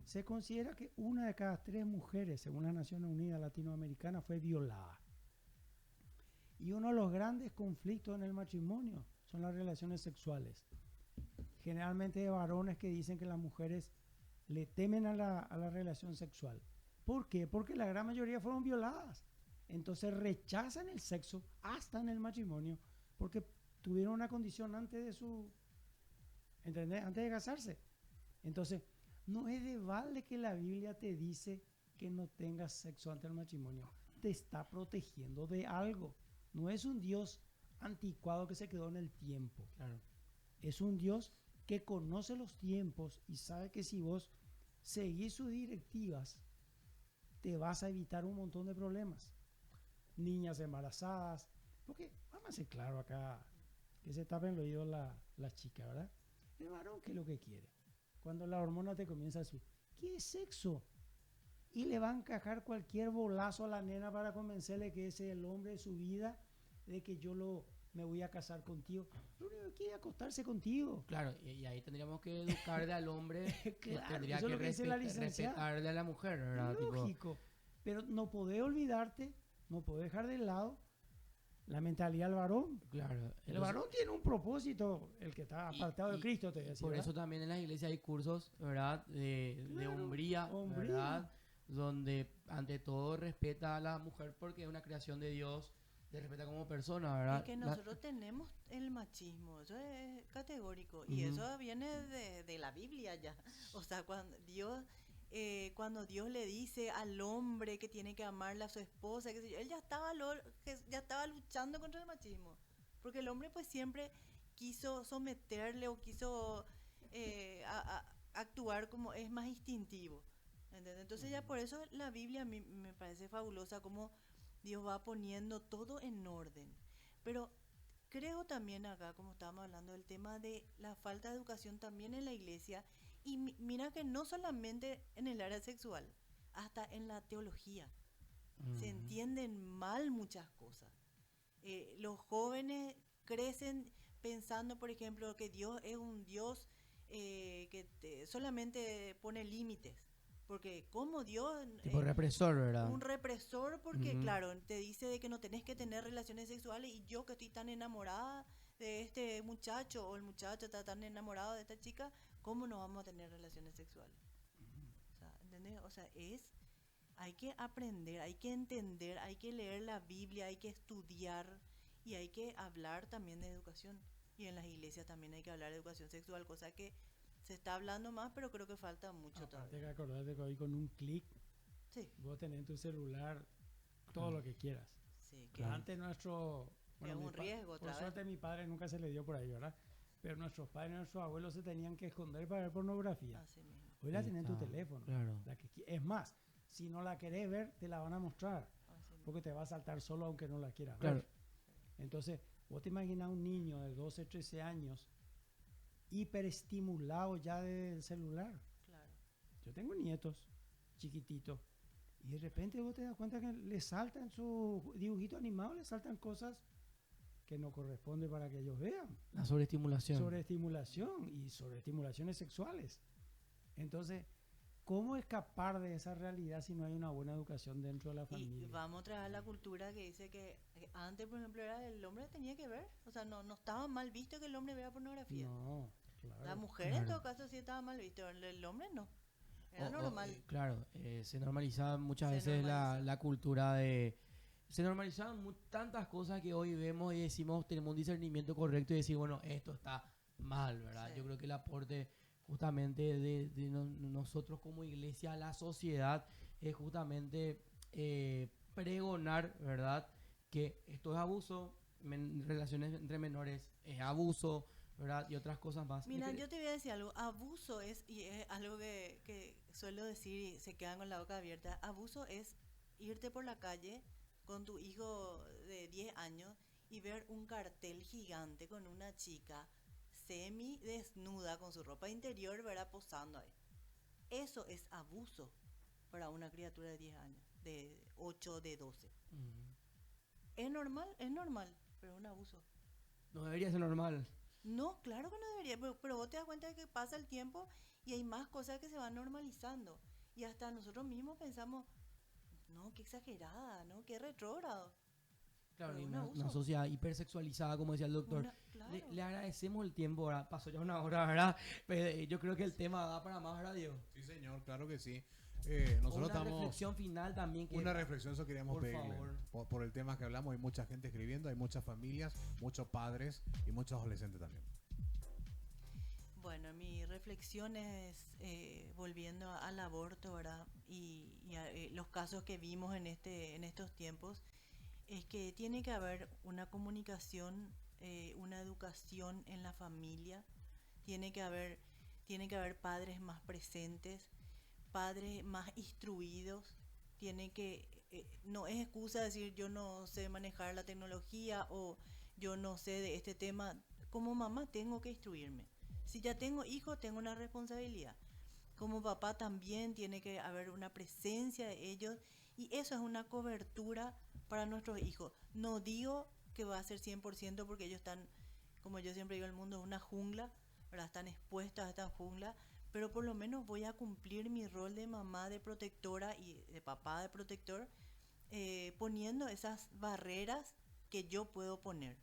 Se considera que 1 de cada 3 mujeres, según las Naciones Unidas Latinoamericanas, fue violada. Y uno de los grandes conflictos en el matrimonio son las relaciones sexuales. Generalmente de varones que dicen que las mujeres le temen a la relación sexual. ¿Por qué? Porque la gran mayoría fueron violadas. Entonces rechazan el sexo hasta en el matrimonio porque tuvieron una condición antes de su... ¿entendés? Antes de casarse. Entonces, no es de balde que la Biblia te dice que no tengas sexo antes del matrimonio. Te está protegiendo de algo. No es un Dios anticuado que se quedó en el tiempo. Claro. Es un Dios que conoce los tiempos y sabe que si vos seguís sus directivas, te vas a evitar un montón de problemas. Niñas embarazadas, porque vamos a ser claro acá, que se tapen el oído la chica, ¿verdad? El varón, ¿qué es lo que quiere? Cuando la hormona te comienza a decir, ¿qué es sexo? Y le va a encajar cualquier bolazo a la nena para convencerle que ese es el hombre de su vida, de que me voy a casar contigo. Lo único que quiere es acostarse contigo. Claro, y ahí tendríamos que educarle al hombre, Claro, tendría eso es que, lo que dice la licenciada. respetarle a la mujer, ¿verdad? Lógico. Pero no podés olvidarte, no podés dejar de lado la mentalidad del varón. Claro. El varón tiene un propósito, el que está apartado de Cristo, te decía. Por eso también en las iglesias hay cursos, ¿verdad? De Claro, hombría, hombría. ¿verdad? Donde ante todo respeta a la mujer porque es una creación de Dios, te respeta como persona, ¿verdad? Es que nosotros tenemos el machismo, eso es categórico, y eso viene de la Biblia ya. O sea, cuando Dios le dice al hombre que tiene que amarle a su esposa, qué sé yo, él ya estaba luchando contra el machismo, porque el hombre pues siempre quiso someterle o quiso actuar como es más instintivo, ¿entendés? Entonces ya por eso la Biblia a mí me parece fabulosa, como Dios va poniendo todo en orden. Pero creo también acá, como estábamos hablando del tema de la falta de educación también en la iglesia, y mira que no solamente en el área sexual, hasta en la teología. Se entienden mal muchas cosas. Los jóvenes crecen pensando, por ejemplo, que Dios es un Dios que solamente pone límites. Porque como Dios... Tipo represor, ¿verdad? Un represor porque, claro, te dice de que no tenés que tener relaciones sexuales, y yo que estoy tan enamorada de este muchacho, o el muchacho está tan enamorado de esta chica, ¿cómo no vamos a tener relaciones sexuales? O sea, ¿entendés? O sea, hay que aprender, hay que entender, hay que leer la Biblia, hay que estudiar, y hay que hablar también de educación. Y en las iglesias también hay que hablar de educación sexual, cosa que se está hablando más, pero creo que falta mucho Aparte todavía. que acordate que hoy con un clic Sí, vos tenés en tu celular todo lo que quieras. sí, Que antes nuestro... Es un riesgo otra Por vez. suerte a mi padre nunca se le dio por ahí, ¿verdad? Pero nuestros padres y nuestros abuelos se tenían que esconder para ver pornografía. así mismo. Hoy la Ahí tenés en tu está, teléfono. claro. Es más, si no la querés ver, te la van a mostrar. Así mismo. Porque te va a saltar solo aunque no la quieras Claro. ver. Entonces, vos te imaginas un niño de 12, 13 años hiperestimulado ya del celular. Claro. Yo tengo nietos chiquititos y de repente vos te das cuenta que le saltan su dibujito animado, le saltan cosas que no corresponden para que ellos vean. La sobreestimulación. Sobreestimulación y sobreestimulaciones sexuales. Entonces, ¿cómo escapar de esa realidad si no hay una buena educación dentro de la Y familia? vamos a traer la cultura que dice que antes, por ejemplo, era el hombre tenía que ver, o sea, no estaba mal visto que el hombre vea pornografía. No, claro. La mujer en Claro. todo caso sí estaba mal visto, el hombre no. Era O- normal. claro, se normaliza muchas Se veces normaliza. la cultura de... Se normalizaban tantas cosas que hoy vemos y decimos, tenemos un discernimiento correcto y decir, bueno, esto está mal, ¿verdad? Sí. Yo creo que el aporte justamente de nosotros como iglesia a la sociedad es justamente pregonar, ¿verdad? Que esto es abuso, relaciones entre menores es abuso, ¿verdad? Y otras cosas más. Mira, Es que- yo te voy a decir algo, abuso y es algo que suelo decir y se quedan con la boca abierta, abuso es irte por la calle con tu hijo de 10 años y ver un cartel gigante con una chica semi desnuda con su ropa interior, ¿verdad? Posando ahí. Eso es abuso para una criatura de 10 años, de 8, de 12. Mm, Es normal, pero es un abuso. no debería ser normal. No, claro que no debería, pero vos te das cuenta de que pasa el tiempo y hay más cosas que se van normalizando. Y hasta nosotros mismos pensamos, no, qué exagerada, ¿no? Qué retrógrado. Claro, Pero y un una abuso. sociedad hipersexualizada, como decía el doctor. Claro. Le agradecemos el tiempo, ¿verdad? Pasó ya una hora, ¿verdad? Pero yo creo que el tema da para más, ¿verdad, Diego? Sí, señor, claro que sí. O Nosotros una estamos... reflexión final también. Que Una reflexión, eso queríamos por pedirle. favor. Por el tema que hablamos, hay mucha gente escribiendo, hay muchas familias, muchos padres y muchos adolescentes también. Bueno, mi reflexión es, volviendo al aborto, ¿verdad? Y los casos que vimos en estos tiempos, es que tiene que haber una comunicación, una educación en la familia, tiene que haber padres más presentes, padres más instruidos, no es excusa decir yo no sé manejar la tecnología o yo no sé de este tema, como mamá tengo que instruirme. Si ya tengo hijos, tengo una responsabilidad. Como papá también tiene que haber una presencia de ellos y eso es una cobertura para nuestros hijos. No digo que va a ser 100% porque ellos están, como yo siempre digo, el mundo es una jungla, ¿verdad? Están expuestos a esta jungla, pero por lo menos voy a cumplir mi rol de mamá, de protectora y de papá, de protector, poniendo esas barreras que yo puedo poner.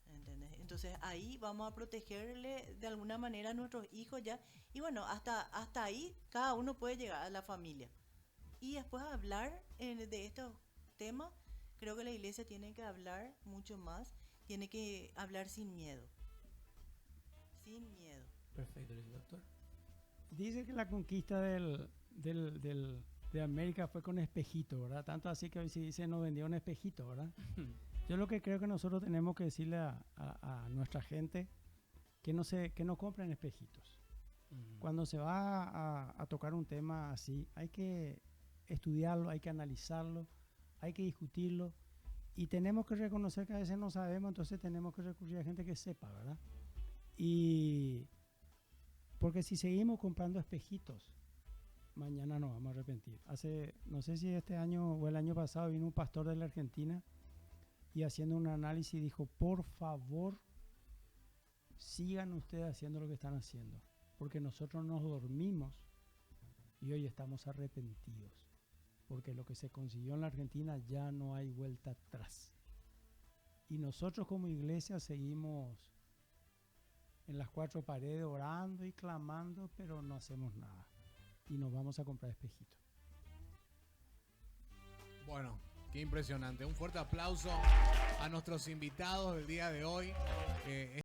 ¿Entendés? Entonces ahí vamos a protegerle de alguna manera a nuestros hijos ya. Y bueno, hasta ahí cada uno puede llegar a la familia. Y después hablar de estos temas, creo que la iglesia tiene que hablar mucho más, tiene que hablar sin miedo. Sin miedo. Perfecto, doctor. Dice que la conquista de América fue con espejito, ¿verdad? Tanto así que hoy se dice nos vendió un espejito, ¿verdad? Yo lo que creo que nosotros tenemos que decirle a nuestra gente que no compren espejitos. Cuando se va a tocar un tema así, hay que estudiarlo, hay que analizarlo, hay que discutirlo y tenemos que reconocer que a veces no sabemos, entonces tenemos que recurrir a gente que sepa, ¿verdad? Y porque si seguimos comprando espejitos, mañana nos vamos a arrepentir. No sé si este año o el año pasado vino un pastor de la Argentina y haciendo un análisis dijo, por favor, sigan ustedes haciendo lo que están haciendo, porque nosotros nos dormimos y hoy estamos arrepentidos, porque lo que se consiguió en la Argentina ya no hay vuelta atrás. Y nosotros como iglesia seguimos en las cuatro paredes orando y clamando, pero no hacemos nada. Y nos vamos a comprar espejitos. Bueno, qué impresionante. Un fuerte aplauso a nuestros invitados del día de hoy.